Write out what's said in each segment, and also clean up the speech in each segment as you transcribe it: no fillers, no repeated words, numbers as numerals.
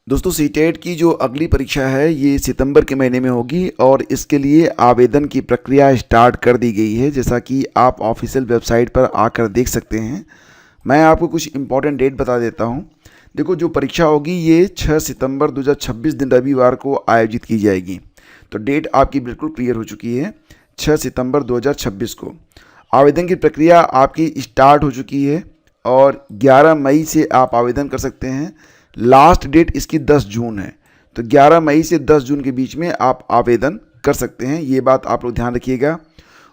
दोस्तों सीटेट की जो अगली परीक्षा है ये सितंबर के महीने में होगी और इसके लिए आवेदन की प्रक्रिया स्टार्ट कर दी गई है, जैसा कि आप ऑफिशियल वेबसाइट पर आकर देख सकते हैं। मैं आपको कुछ इम्पॉर्टेंट डेट बता देता हूं। देखो, जो परीक्षा होगी ये 6 सितंबर 2026 दिन रविवार को आयोजित की जाएगी। तो डेट आपकी बिल्कुल क्लियर हो चुकी है, 6 सितंबर 2026 को। आवेदन की प्रक्रिया आपकी स्टार्ट हो चुकी है और 11 मई से आप आवेदन कर सकते हैं। लास्ट डेट इसकी 10 जून है, तो 11 मई से 10 जून के बीच में आप आवेदन कर सकते हैं। ये बात आप लोग ध्यान रखिएगा।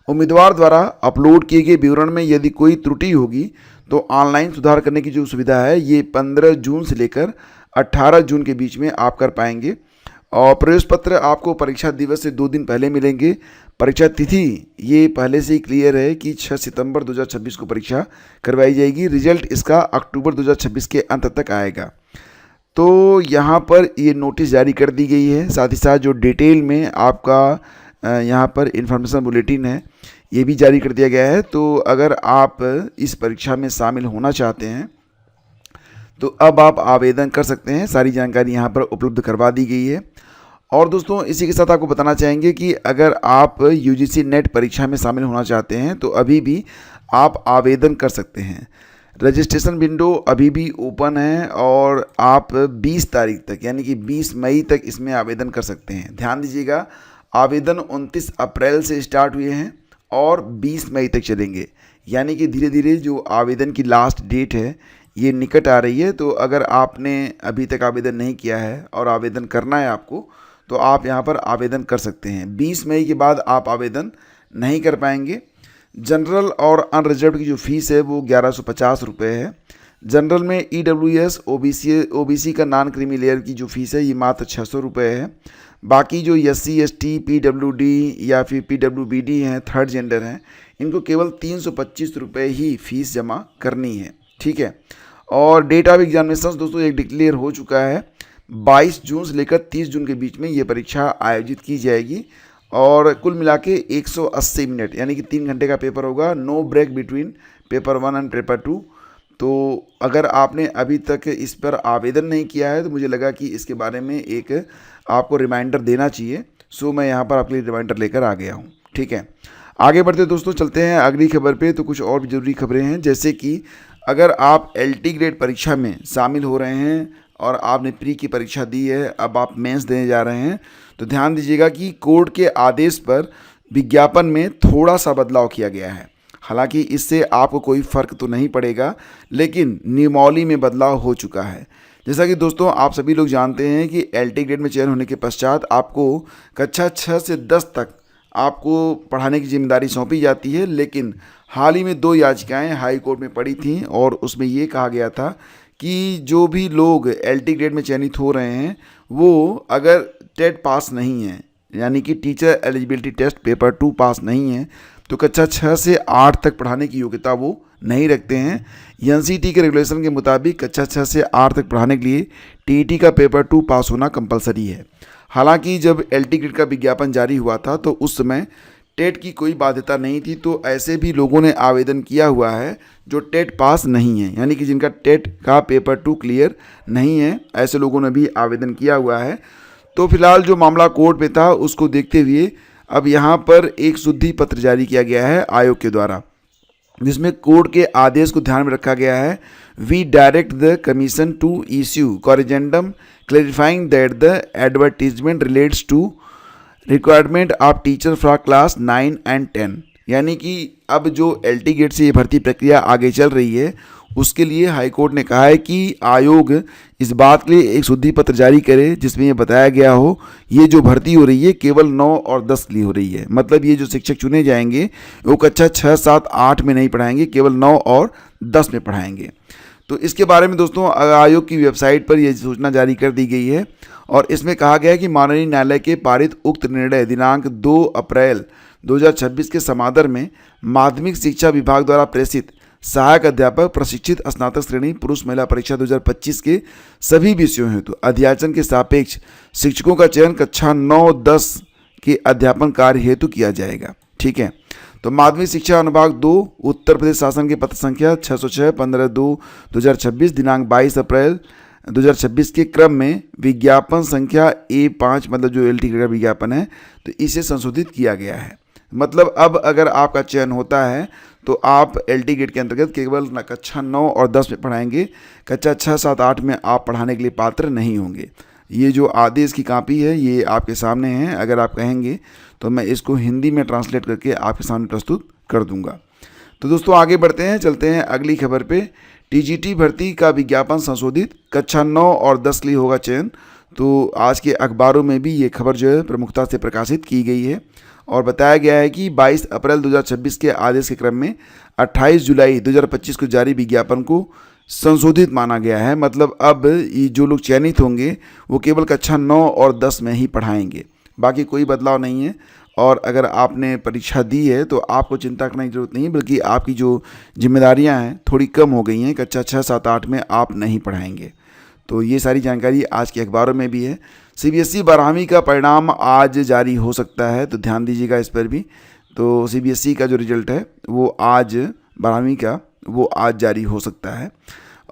उम्मीदवार द्वारा अपलोड किए गए विवरण में यदि कोई त्रुटि होगी तो ऑनलाइन सुधार करने की जो सुविधा है ये 15 जून से लेकर 18 जून के बीच में आप कर पाएंगे। और प्रवेश पत्र आपको परीक्षा दिवस से 2 दिन पहले मिलेंगे। परीक्षा तिथि ये पहले से ही क्लियर है कि 6 सितंबर 2026 को परीक्षा करवाई जाएगी। रिजल्ट इसका अक्टूबर 2026 के अंत तक आएगा। तो यहाँ पर ये नोटिस जारी कर दी गई है, साथ ही साथ जो डिटेल में आपका यहाँ पर इन्फॉर्मेशन बुलेटिन है ये भी जारी कर दिया गया है। तो अगर आप इस परीक्षा में शामिल होना चाहते हैं तो अब आप आवेदन कर सकते हैं। सारी जानकारी यहाँ पर उपलब्ध करवा दी गई है। और दोस्तों इसी के साथ आपको बताना चाहेंगे कि अगर आप यूजीसी नेट परीक्षा में शामिल होना चाहते हैं तो अभी भी आप आवेदन कर सकते हैं। रजिस्ट्रेशन विंडो अभी भी ओपन है और आप 20 तारीख तक यानी कि 20 मई तक इसमें आवेदन कर सकते हैं। ध्यान दीजिएगा, आवेदन 29 अप्रैल से स्टार्ट हुए हैं और 20 मई तक चलेंगे, यानी कि धीरे धीरे जो आवेदन की लास्ट डेट है ये निकट आ रही है। तो अगर आपने अभी तक आवेदन नहीं किया है और आवेदन करना है आपको तो आप यहाँ पर आवेदन कर सकते हैं। 20 मई के बाद आप आवेदन नहीं कर पाएंगे। जनरल और अनरिजर्व की जो फीस है वो 1150 रुपये है। जनरल में EWS OBC का नॉन क्रीमी लेयर की जो फीस है ये मात्र 600 रुपये है। बाकी जो SC ST PWD या फिर PWBD हैं, थर्ड जेंडर हैं, इनको केवल 325 रुपये ही फीस जमा करनी है। ठीक है। और डेट ऑफ एग्जामिनेशन दोस्तों एक डिक्लेयर हो चुका है, 22 जून से लेकर 30 जून के बीच में ये परीक्षा आयोजित की जाएगी। और कुल मिला के 180 मिनट यानी कि 3 घंटे का पेपर होगा। No break between paper 1 and paper 2। तो अगर आपने अभी तक इस पर आवेदन नहीं किया है तो मुझे लगा कि इसके बारे में एक आपको रिमाइंडर देना चाहिए। सो मैं यहाँ पर आपके लिए रिमाइंडर लेकर आ गया हूँ। ठीक है, आगे बढ़ते दोस्तों, चलते हैं अगली खबर पे। तो कुछ और भी ज़रूरी खबरें हैं, जैसे कि अगर आप LT ग्रेड परीक्षा में शामिल हो रहे हैं और आपने प्री की परीक्षा दी है, अब आप मेंस देने जा रहे हैं, तो ध्यान दीजिएगा कि कोर्ट के आदेश पर विज्ञापन में थोड़ा सा बदलाव किया गया है। हालांकि इससे आपको कोई फ़र्क तो नहीं पड़ेगा, लेकिन नियमावली में बदलाव हो चुका है। जैसा कि दोस्तों आप सभी लोग जानते हैं कि LT ग्रेड में चयन होने के पश्चात आपको कक्षा 6 से 10 तक आपको पढ़ाने की जिम्मेदारी सौंपी जाती है। लेकिन हाल ही में 2 याचिकाएं हाई कोर्ट में पड़ी थीं और उसमें ये कहा गया था कि जो भी लोग LT ग्रेड में चयनित हो रहे हैं वो अगर टेट पास नहीं है, यानी कि टीचर एलिजिबिलिटी टेस्ट पेपर 2 पास नहीं है, तो कक्षा 6 से 8 तक पढ़ाने की योग्यता वो नहीं रखते हैं। NCT के रेगुलेशन के मुताबिक कक्षा 6 से 8 तक पढ़ाने के लिए TET का पेपर 2 पास होना कंपलसरी है। हालांकि जब LT ग्रेड का विज्ञापन जारी हुआ था तो उस समय टेट की कोई बाध्यता नहीं थी। तो ऐसे भी लोगों ने आवेदन किया हुआ है जो टेट पास नहीं है, यानी कि जिनका टेट का पेपर 2 क्लियर नहीं है, ऐसे लोगों ने भी आवेदन किया हुआ है। तो फिलहाल जो मामला कोर्ट में था उसको देखते हुए अब यहाँ पर एक शुद्धि पत्र जारी किया गया है आयोग के द्वारा, जिसमें कोर्ट के आदेश को ध्यान में रखा गया है। We direct the commission to issue corrigendum clarifying that the advertisement relates to requirement of teacher for class 9 and 10। यानी कि अब जो LT ग्रेड से ये भर्ती प्रक्रिया आगे चल रही है उसके लिए हाईकोर्ट ने कहा है कि आयोग इस बात के लिए एक शुद्धि पत्र जारी करे जिसमें ये बताया गया हो ये जो भर्ती हो रही है केवल 9 और 10 के लिए हो रही है। मतलब ये जो शिक्षक चुने जाएंगे वो कक्षा 6, 7, 8 में नहीं पढ़ाएंगे, केवल 9 और 10 में पढ़ाएंगे। तो इसके बारे में दोस्तों आयोग की वेबसाइट पर यह सूचना जारी कर दी गई है और इसमें कहा गया है कि माननीय न्यायालय के पारित उक्त निर्णय दिनांक 2 अप्रैल 2026 के समादर में माध्यमिक शिक्षा विभाग द्वारा प्रेषित सहायक अध्यापक प्रशिक्षित स्नातक श्रेणी पुरुष महिला परीक्षा 2025 के सभी विषयों हेतु अध्याचन के सापेक्ष शिक्षकों का चयन कक्षा 9-10 के अध्यापन कार्य हेतु किया जाएगा। ठीक है, तो माध्यमिक शिक्षा अनुभाग 2 उत्तर प्रदेश शासन के पत्र संख्या 606 15/2/2026 दिनांक 22 अप्रैल 2026 के क्रम में विज्ञापन संख्या A5 मतलब जो एल टिकट का विज्ञापन है तो इसे संशोधित किया गया है। मतलब अब अगर आपका चयन होता है तो आप एल टी गेट के अंतर्गत केवल कक्षा 9 और 10 में पढ़ाएंगे, कक्षा 6, 7, 8 में आप पढ़ाने के लिए पात्र नहीं होंगे। ये जो आदेश की कॉपी है ये आपके सामने है, अगर आप कहेंगे तो मैं इसको हिंदी में ट्रांसलेट करके आपके सामने प्रस्तुत कर दूंगा। तो दोस्तों आगे बढ़ते हैं, चलते हैं अगली खबर पे। टीजीटी भर्ती का विज्ञापन संशोधित, कक्षा 9 और 10 के लिए होगा चयन। तो आज के अखबारों में भी ये खबर जो है प्रमुखता से प्रकाशित की गई है और बताया गया है कि 22 अप्रैल 2026 के आदेश के क्रम में 28 जुलाई 2025 को जारी विज्ञापन को संशोधित माना गया है। मतलब अब ये जो लोग चयनित होंगे वो केवल कक्षा 9 और 10 में ही पढ़ाएंगे, बाकी कोई बदलाव नहीं है। और अगर आपने परीक्षा दी है तो आपको चिंता करने की ज़रूरत नहीं, बल्कि आपकी जो जिम्मेदारियां हैं थोड़ी कम हो गई हैं। कक्षा 6, 7, 8 में आप नहीं पढ़ाएंगे। तो ये सारी जानकारी आज के अखबारों में भी है। सीबीएसई 12वीं का परिणाम आज जारी हो सकता है, तो ध्यान दीजिएगा इस पर भी। तो सीबीएसई का जो रिजल्ट है वो आज 12वीं का वो आज जारी हो सकता है।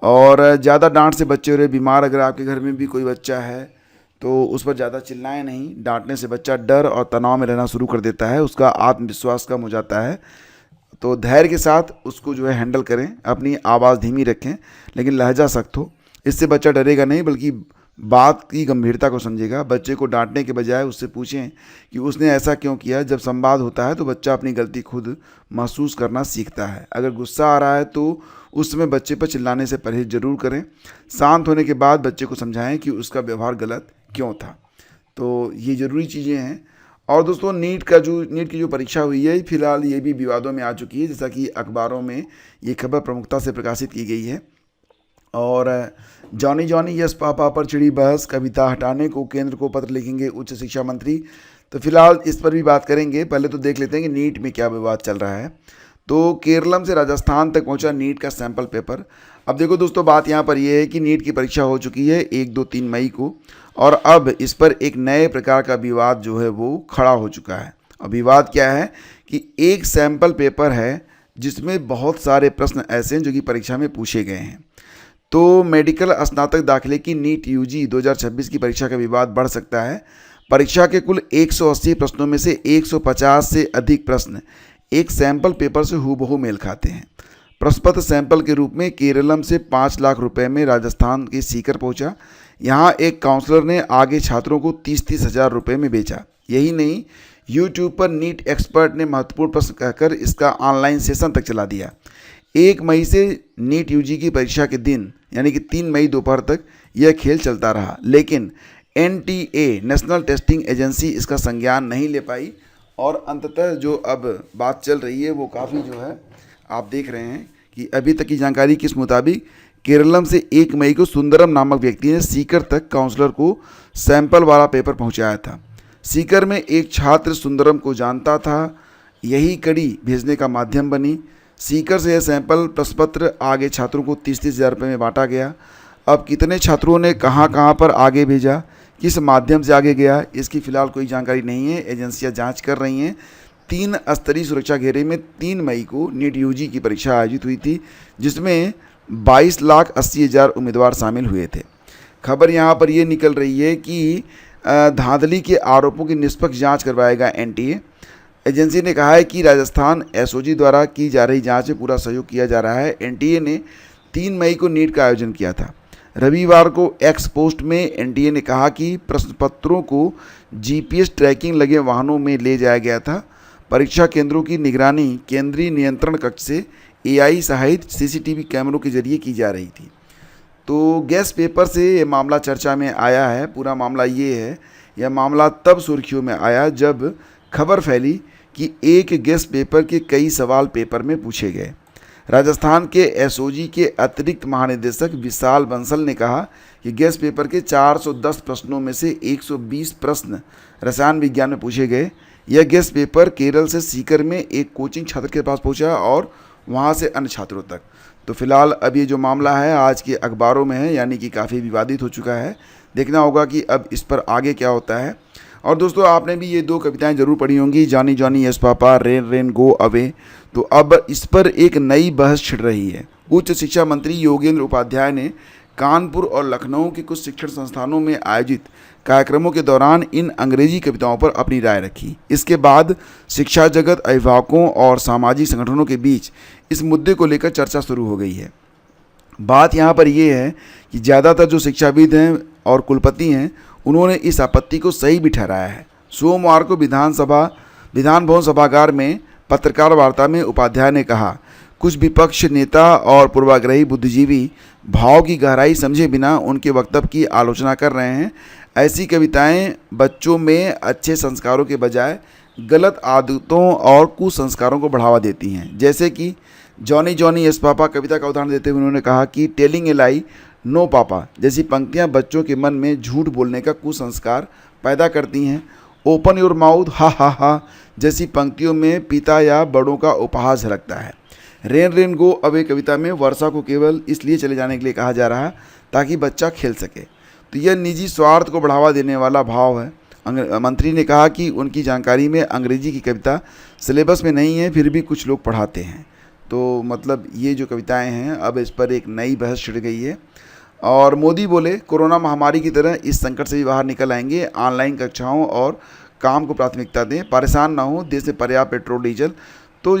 और ज़्यादा डांट से बच्चे हो रहे बीमार, अगर आपके घर में भी कोई बच्चा है तो उस पर ज़्यादा चिल्लाएं नहीं। डांटने से बच्चा डर और तनाव में रहना शुरू कर देता है, उसका आत्मविश्वास कम हो जाता है। तो धैर्य के साथ उसको जो है हैंडल करें, अपनी आवाज़ धीमी रखें लेकिन लहजा सख्त हो। इससे बच्चा डरेगा नहीं बल्कि बात की गंभीरता को समझेगा। बच्चे को डांटने के बजाय उससे पूछें कि उसने ऐसा क्यों किया। जब संवाद होता है तो बच्चा अपनी गलती खुद महसूस करना सीखता है। अगर गुस्सा आ रहा है तो उस समय बच्चे पर चिल्लाने से परहेज जरूर करें। शांत होने के बाद बच्चे को समझाएं कि उसका व्यवहार गलत क्यों था। तो ये ज़रूरी चीज़ें हैं। और दोस्तों नीट की जो परीक्षा हुई है फिलहाल ये भी विवादों में आ चुकी है, जैसा कि अखबारों में ये खबर प्रमुखता से प्रकाशित की गई है। और जॉनी जॉनी यस पापा पर छिड़ी बहस, कविता हटाने को केंद्र को पत्र लिखेंगे उच्च शिक्षा मंत्री। तो फिलहाल इस पर भी बात करेंगे। पहले तो देख लेते हैं कि नीट में क्या विवाद चल रहा है। तो केरलम से राजस्थान तक पहुंचा नीट का सैंपल पेपर। अब देखो दोस्तों बात यहाँ पर यह है कि नीट की परीक्षा हो चुकी है 1, 2, 3 मई को, और अब इस पर एक नए प्रकार का विवाद जो है वो खड़ा हो चुका है। अब विवाद क्या है कि एक सैंपल पेपर है जिसमें बहुत सारे प्रश्न ऐसे हैं जो कि परीक्षा में पूछे गए हैं। तो मेडिकल स्नातक दाखिले की नीट यूजी 2026 की परीक्षा का विवाद बढ़ सकता है। परीक्षा के कुल 180 प्रश्नों में से 150 से अधिक प्रश्न एक सैंपल पेपर से हूबहू मेल खाते हैं। प्रश्नपत्र सैंपल के रूप में केरलम से 5 लाख रुपए में राजस्थान के सीकर पहुंचा। यहां एक काउंसलर ने आगे छात्रों को 30-30 हज़ार रुपये में बेचा। यही नहीं, यूट्यूब पर नीट एक्सपर्ट ने महत्वपूर्ण प्रश्न कहकर इसका ऑनलाइन सेशन तक चला दिया। 1 मई से नीट यूजी की परीक्षा के दिन यानी कि 3 मई दोपहर तक यह खेल चलता रहा, लेकिन एनटीए नेशनल टेस्टिंग एजेंसी इसका संज्ञान नहीं ले पाई। और अंततः जो अब बात चल रही है वो काफ़ी जो है आप देख रहे हैं कि अभी तक की जानकारी के मुताबिक केरलम से 1 मई को सुंदरम नामक व्यक्ति ने सीकर तक काउंसलर को सैंपल वाला पेपर पहुंचाया था। सीकर में एक छात्र सुंदरम को जानता था, यही कड़ी भेजने का माध्यम बनी। सीकर से यह सैंपल प्रश्नपत्र आगे छात्रों को 30-30 हज़ार रुपये में बांटा गया। अब कितने छात्रों ने कहां पर आगे भेजा, किस माध्यम से आगे गया, इसकी फ़िलहाल कोई जानकारी नहीं है। एजेंसियां जांच कर रही हैं। 3 स्तरीय सुरक्षा घेरे में 3 मई को नीट यूजी की परीक्षा आयोजित हुई थी, जिसमें 22,80,000 उम्मीदवार शामिल हुए थे। खबर यहाँ पर ये निकल रही है कि धांधली के आरोपों की निष्पक्ष जाँच करवाएगा एनटीए। एजेंसी ने कहा है कि राजस्थान एसओजी द्वारा की जा रही जांच में पूरा सहयोग किया जा रहा है। एनटीए ने 3 मई को नीट का आयोजन किया था। रविवार को एक्स पोस्ट में एनटीए ने कहा कि प्रश्नपत्रों को जीपीएस ट्रैकिंग लगे वाहनों में ले जाया गया था। परीक्षा केंद्रों की निगरानी केंद्रीय नियंत्रण कक्ष से एआई सहित सीसीटीवी कैमरों के जरिए की जा रही थी। तो गेस्ट पेपर से ये मामला चर्चा में आया है। पूरा मामला ये है, यह मामला तब सुर्खियों में आया जब खबर फैली कि एक गेस्ट पेपर के कई सवाल पेपर में पूछे गए। राजस्थान के एसओजी के अतिरिक्त महानिदेशक विशाल बंसल ने कहा कि गेस्ट पेपर के 410 प्रश्नों में से 120 प्रश्न रसायन विज्ञान में पूछे गए। यह गेस्ट पेपर केरल से सीकर में एक कोचिंग छात्र के पास पहुंचा और वहां से अन्य छात्रों तक। तो फिलहाल अब ये जो मामला है आज के अखबारों में है, यानी कि काफ़ी विवादित हो चुका है। देखना होगा कि अब इस पर आगे क्या होता है। और दोस्तों आपने भी ये 2 कविताएं जरूर पढ़ी होंगी, Johnny Johnny yes papa, rain rain go away. तो अब इस पर एक नई बहस छिड़ रही है। उच्च शिक्षा मंत्री योगेंद्र उपाध्याय ने कानपुर और लखनऊ के कुछ शिक्षण संस्थानों में आयोजित कार्यक्रमों के दौरान इन अंग्रेजी कविताओं पर अपनी राय रखी। इसके बाद शिक्षा जगत, अभिभावकों और सामाजिक संगठनों के बीच इस मुद्दे को लेकर चर्चा शुरू हो गई है। बात यहाँ पर यह है कि ज़्यादातर जो शिक्षाविद हैं और कुलपति हैं, उन्होंने इस आपत्ति को सही भी ठहराया है। सोमवार को विधान भवन सभागार में पत्रकार वार्ता में उपाध्याय ने कहा, कुछ विपक्ष नेता और पूर्वाग्रही बुद्धिजीवी भाव की गहराई समझे बिना उनके वक्तव्य की आलोचना कर रहे हैं। ऐसी कविताएं बच्चों में अच्छे संस्कारों के बजाय गलत आदतों और कुसंस्कारों को बढ़ावा देती हैं। जैसे कि जॉनी जॉनी यस पापा कविता का उदाहरण देते हुए उन्होंने कहा कि टेलिंग ए लाई नो पापा जैसी पंक्तियां बच्चों के मन में झूठ बोलने का कुसंस्कार पैदा करती हैं। ओपन योर माउथ हा हा हा जैसी पंक्तियों में पिता या बड़ों का उपहास झलकता है। रेन रेन गो अवे कविता में वर्षा को केवल इसलिए चले जाने के लिए कहा जा रहा है ताकि बच्चा खेल सके। तो यह निजी स्वार्थ को बढ़ावा देने वाला भाव है। मंत्री ने कहा कि उनकी जानकारी में अंग्रेजी की कविता सिलेबस में नहीं है, फिर भी कुछ लोग पढ़ाते हैं। तो मतलब ये जो कविताएं हैं, अब इस पर एक नई बहस छिड़ गई है। और मोदी बोले, कोरोना महामारी की तरह इस संकट से भी बाहर निकल आएंगे। ऑनलाइन कक्षाओं और काम को प्राथमिकता दें, परेशान ना हो, देश में पर्याप्त पेट्रोल डीजल। तो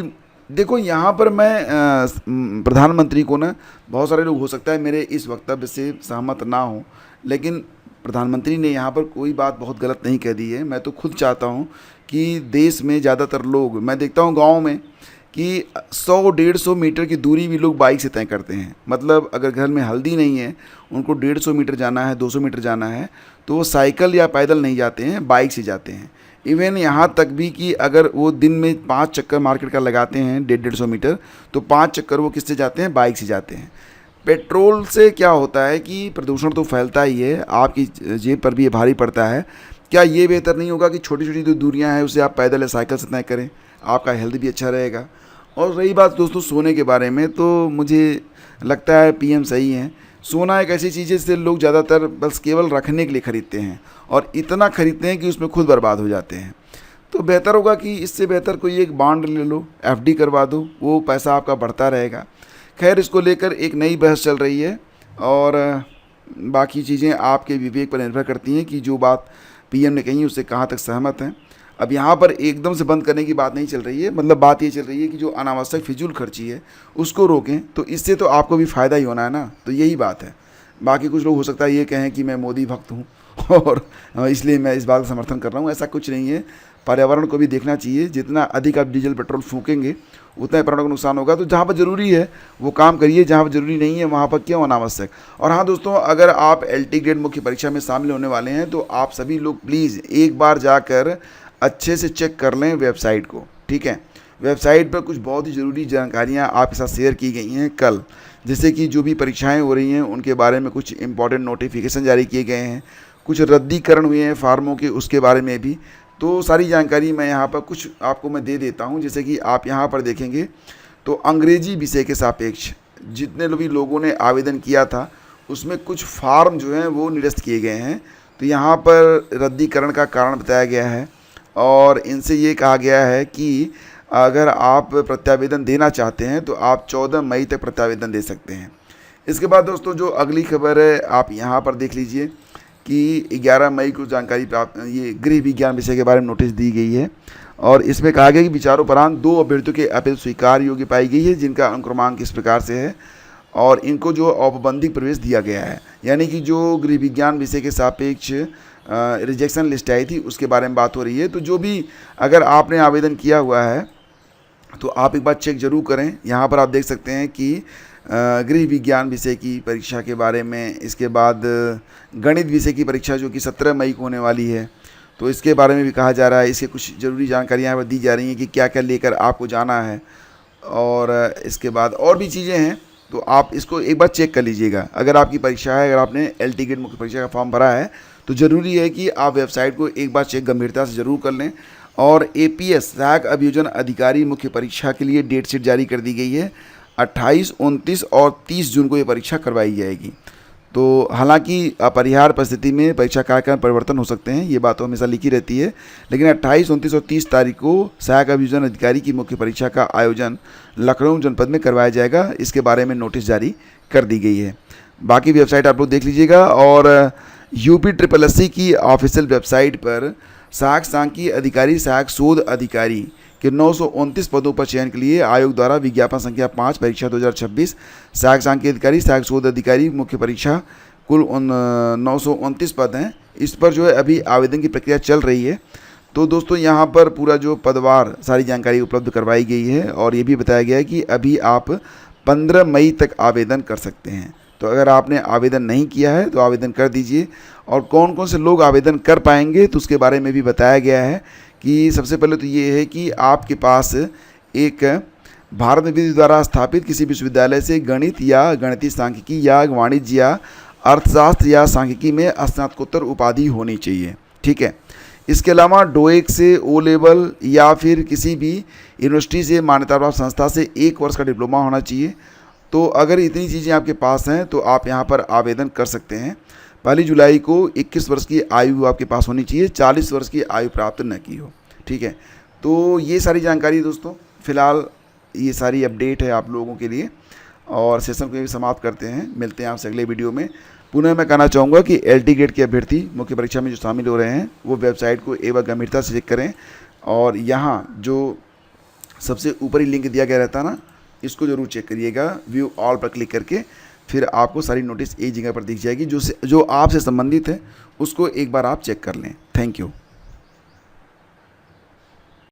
देखो यहाँ पर मैं प्रधानमंत्री को ना, बहुत सारे लोग हो सकता है मेरे इस वक्तव्य से सहमत ना हो, लेकिन प्रधानमंत्री ने यहाँ पर कोई बात बहुत गलत नहीं कह दी है। मैं तो खुद चाहता हूँ कि देश में ज़्यादातर लोग, मैं देखता हूँ गाँव में कि 100-150 मीटर की दूरी भी लोग बाइक से तय करते हैं। मतलब अगर घर में हल्दी नहीं है, उनको 150 मीटर जाना है, 200 मीटर जाना है, तो वो साइकिल या पैदल नहीं जाते हैं, बाइक से जाते हैं। इवन यहाँ तक भी कि अगर वो दिन में 5 चक्कर मार्केट का लगाते हैं 150 मीटर, तो 5 चक्कर वो किससे जाते हैं? बाइक से जाते हैं। पेट्रोल से क्या होता है कि प्रदूषण तो फैलता ही है, आपकी जेब पर भी ये भारी पड़ता है। क्या ये बेहतर नहीं होगा कि छोटी छोटी जो दूरियाँ हैं उसे आप पैदल या साइकिल से तय करें? आपका हेल्थ भी अच्छा रहेगा। और रही बात दोस्तों सोने के बारे में, तो मुझे लगता है पीएम सही हैं। सोना एक ऐसी चीज़ है जिसे लोग ज़्यादातर बस केवल रखने के लिए ख़रीदते हैं, और इतना ख़रीदते हैं कि उसमें खुद बर्बाद हो जाते हैं। तो बेहतर होगा कि इससे बेहतर कोई एक बॉन्ड ले लो, एफडी करवा दो, वो पैसा आपका बढ़ता रहेगा। खैर, इसको लेकर एक नई बहस चल रही है, और बाकी चीज़ें आपके विवेक पर निर्भर करती हैं कि जो बात पीएम ने कही उससे कहाँ तक सहमत हैं। अब यहाँ पर एकदम से बंद करने की बात नहीं चल रही है, मतलब बात ये चल रही है कि जो अनावश्यक फिजूल खर्ची है उसको रोकें, तो इससे तो आपको भी फ़ायदा ही होना है ना। तो यही बात है। बाकी कुछ लोग हो सकता है ये कहें कि मैं मोदी भक्त हूँ और इसलिए मैं इस बात का समर्थन कर रहा हूँ। ऐसा कुछ नहीं है। पर्यावरण को भी देखना चाहिए। जितना अधिक आप डीजल पेट्रोल फूकेंगे उतना ही पर्यावरण को नुकसान होगा। तो जहाँ पर ज़रूरी है वो काम करिए, जहाँ पर ज़रूरी नहीं है वहाँ पर क्यों अनावश्यक। और हाँ दोस्तों, अगर आप LT ग्रेड मुख्य परीक्षा में शामिल होने वाले हैं तो आप सभी लोग प्लीज़ एक बार जाकर अच्छे से चेक कर लें वेबसाइट को, ठीक है। वेबसाइट पर कुछ बहुत ही ज़रूरी जानकारियाँ आपके साथ शेयर की गई हैं कल, जैसे कि जो भी परीक्षाएं हो रही हैं उनके बारे में कुछ इंपॉर्टेंट नोटिफिकेशन जारी किए गए हैं, कुछ रद्दीकरण हुए हैं फार्मों के, उसके बारे में भी। तो सारी जानकारी मैं यहाँ पर कुछ आपको मैं दे देता हूँ। जैसे कि आप यहाँ पर देखेंगे तो अंग्रेजी विषय के सापेक्ष जितने भी लोगों ने आवेदन किया था उसमें कुछ फार्म जो हैं वो निरस्त किए गए हैं। तो यहाँ पर रद्दीकरण का कारण बताया गया है, और इनसे ये कहा गया है कि अगर आप प्रत्यावेदन देना चाहते हैं तो आप 14 मई तक प्रत्यावेदन दे सकते हैं। इसके बाद दोस्तों जो अगली खबर है आप यहाँ पर देख लीजिए कि 11 मई को जानकारी प्राप्त, ये गृह विज्ञान विषय के बारे में नोटिस दी गई है, और इसमें कहा गया कि विचारोपरांत 2 अभ्यर्थियों के अपील स्वीकार योग्य पाई गई है, जिनका अनुक्रमांक इस प्रकार से है, और इनको जो औपबंधिक प्रवेश दिया गया है। यानी कि जो गृह विज्ञान विषय के सापेक्ष रिजेक्शन लिस्ट आई थी उसके बारे में बात हो रही है। तो जो भी अगर आपने आवेदन किया हुआ है तो आप एक बार चेक ज़रूर करें। यहाँ पर आप देख सकते हैं कि गृह विज्ञान विषय की परीक्षा के बारे में, इसके बाद गणित विषय की परीक्षा जो कि 17 मई को होने वाली है, तो इसके बारे में भी कहा जा रहा है। इसके कुछ ज़रूरी जानकारियाँ यहाँ पर दी जा रही हैं कि क्या क्या लेकर आपको जाना है, और इसके बाद और भी चीज़ें हैं। तो आप इसको एक बार चेक कर लीजिएगा। अगर आपकी परीक्षा है, अगर आपने LT ग्रेड मुख्य परीक्षा का फॉर्म भरा है तो ज़रूरी है कि आप वेबसाइट को एक बार चेक गंभीरता से ज़रूर कर लें। और APS सहायक अभियोजन अधिकारी मुख्य परीक्षा के लिए डेट शीट जारी कर दी गई है। 28, 29 और 30 जून को ये परीक्षा करवाई जाएगी। तो हालांकि अपरिहार्य परिस्थिति में परीक्षा कार्यक्रम परिवर्तन हो सकते हैं, ये बात तो हमेशा लिखी रहती है, लेकिन 28, 29 और 30 तारीख को सहायक अभियोजन अधिकारी की मुख्य परीक्षा का आयोजन लखनऊ जनपद में करवाया जाएगा। इसके बारे में नोटिस जारी कर दी गई है। बाकी वेबसाइट आप लोग देख लीजिएगा। और UPSSC की ऑफिशियल वेबसाइट पर सहायक सांख्यिकी अधिकारी, सहायक शोध अधिकारी के 929 पदों पर चयन के लिए आयोग द्वारा विज्ञापन संख्या 5 परीक्षा 2026 सहायक सांख्यिकी अधिकारी, सहायक शोध अधिकारी मुख्य परीक्षा कुल 929 पद हैं। इस पर जो है अभी आवेदन की प्रक्रिया चल रही है। तो दोस्तों यहाँ पर पूरा जो पदवार सारी जानकारी उपलब्ध करवाई गई है और ये भी बताया गया है कि अभी आप 15 मई तक आवेदन कर सकते हैं। तो अगर आपने आवेदन नहीं किया है तो आवेदन कर दीजिए। और कौन कौन से लोग आवेदन कर पाएंगे तो उसके बारे में भी बताया गया है कि सबसे पहले तो ये है कि आपके पास एक भारत विधि द्वारा स्थापित किसी विश्वविद्यालय से गणित या गणितीय सांख्यिकी या वाणिज्य या अर्थशास्त्र या सांख्यिकी में स्नातकोत्तर उपाधि होनी चाहिए। ठीक है। इसके अलावा डोएक से ओ लेवल या फिर किसी भी यूनिवर्सिटी से मान्यता प्राप्त संस्था से 1 वर्ष का डिप्लोमा होना चाहिए। तो अगर इतनी चीज़ें आपके पास हैं तो आप यहाँ पर आवेदन कर सकते हैं। 1 जुलाई को 21 वर्ष की आयु आपके पास होनी चाहिए, 40 वर्ष की आयु प्राप्त न की हो। ठीक है। तो ये सारी जानकारी दोस्तों, फ़िलहाल ये सारी अपडेट है आप लोगों के लिए और सेशन को भी समाप्त करते हैं। मिलते हैं आपसे अगले वीडियो में। पुनः मैं कहना चाहूँगा कि LT ग्रेड के अभ्यर्थी मुख्य परीक्षा में जो शामिल हो रहे हैं वो वेबसाइट को एक बार गंभीरता से चेक करें और यहाँ जो सबसे ऊपरी लिंक दिया गया रहता है ना, इसको ज़रूर चेक करिएगा। व्यू ऑल पर क्लिक करके फिर आपको सारी नोटिस एक जगह पर दिख जाएगी जो आपसे संबंधित है, उसको एक बार आप चेक कर लें। Thank you.